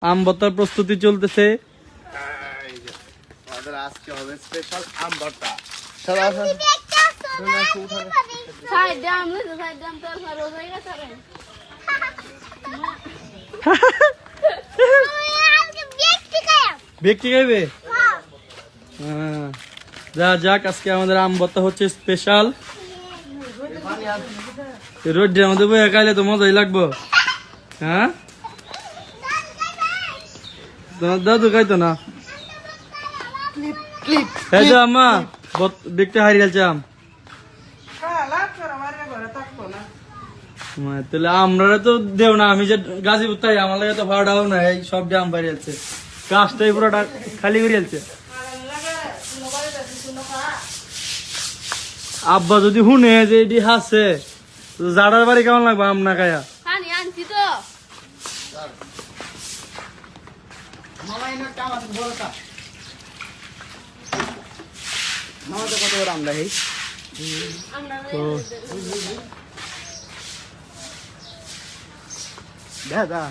আম ভর্তার প্রস্তুতি চলতেছে। আমাদের আজকে হবে স্পেশাল আম ভর্তা। ব্যক্তি খাইবে? যা যাক, আজকে আমাদের আম ভর্তা হচ্ছে স্পেশাল। রোডের মধ্যে বইয়া খাইলে তো মজাই লাগবো। হ্যাঁ, তোমার দাদু খাইতো না? এই যে আম্মা দেখতে হারিয়ে গেছে আম। তাহলে আমরা তো দেও না, আমি যে গাজীপুর তাই আমার লাগে তো ভাড়াও না, এই সব আম বাড়ি আছে, গাছটাই পুরোটা খালি করে আছে। আব্বা যদি শুনে যে এটি হাসে, জাড়ার বাড়ি কেমন লাগবে আম না খায়া? কত বড় আমরা এই দাদা